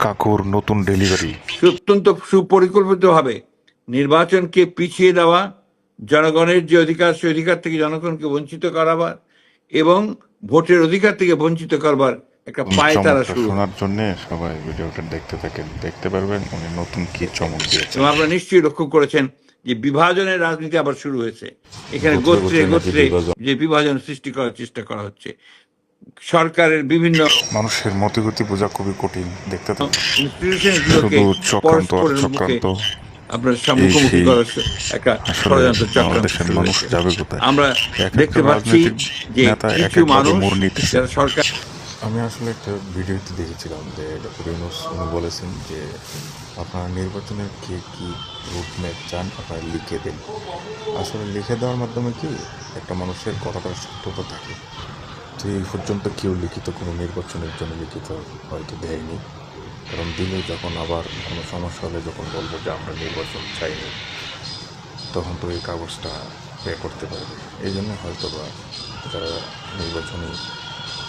কাকুর নতুন ডেলিভারি। অত্যন্ত সুপরিকল্পিতভাবে নির্বাচনকে পিছিয়ে দেওয়া, জনগণের যে অধিকার সেই অধিকার থেকে জনগণকে বঞ্চিত করাবার এবং ভোটের অধিকার থেকে বঞ্চিত করবার একটা পায়তারা চমকটা শুরু। শোনার জন্য সবাই ভিডিওটা দেখতে থাকেন, দেখতে পারবেন উনি নতুন কি চমক দিয়েছেন। এবং আপনারা নিশ্চয়ই লক্ষ্য করেছেন যে বিভাজনের রাজনীতি আবার শুরু হয়েছে। এখানে গোত্রে গোত্রে গোত্রে গোত্রে নাকি বিভাজন। যে বিভাজন সৃষ্টি করার চেষ্টা করা হচ্ছে। সরকারের বিভিন্ন মানুষের মতিগতি বোঝা খুবই কঠিন, দেখতে থাকুন। ইনস্টিটিউশনগুলোকে শুধু চক্রান্ত আর পরস্পরের মুখে চক্রান্ত, আপনার এই মুখোমুখি সেই। করার একটা আসলে ষড়যন্ত্র চক্রান্ত বাংলাদেশের শুরু মানুষ হয়েছে। যাবে কোথায়? আমরা এক দেখতে একটা পাচ্ছি রাজনৈতিক যে নেতা এক কিছু একভাবে মানুষ মোড় নিতেছে। যারা সরকার, আমি আসলে একটা ভিডিওতে দেখেছিলাম যে ডক্টর ইউনূস উনি বলেছেন যে আপনারা নির্বাচনের কে কী রুটম্যাপ চান আপনারা লিখে দেন। আসলে লিখে দেওয়ার মাধ্যমে কি একটা মানুষের কথাটার সত্যতা থাকে। তো এই পর্যন্ত কেউ লিখিত কোনো নির্বাচনের জন্য লিখিত হয়তো দেয়নি, কারণ দিলে যখন আবার কোনো সমস্যা হলে যখন বলবো যে আমরা নির্বাচন চাইনি, তখন তো এই কাগজটা পে করতে পারবে। এই জন্য হয়তো বা যারা নির্বাচনী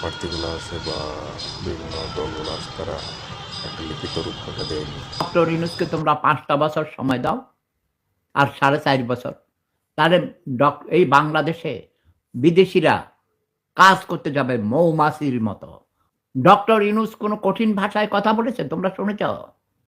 প্রার্থীগুলো আছে বা বিভিন্ন দলগুলো আছে তারা একটা লিখিত রূপরেখা দেয়নি। ডক্টর ইউনূসকে তোমরা 5টা বছর সময় দাও আর 4.5 বছর, তাহলে এই বাংলাদেশে বিদেশিরা কাজ করতে যাবে মৌমাছির মতো। ডক্টর ইউনূস কোনো কঠিন ভাষায় কথা বলেছে তোমরা শুনেছ?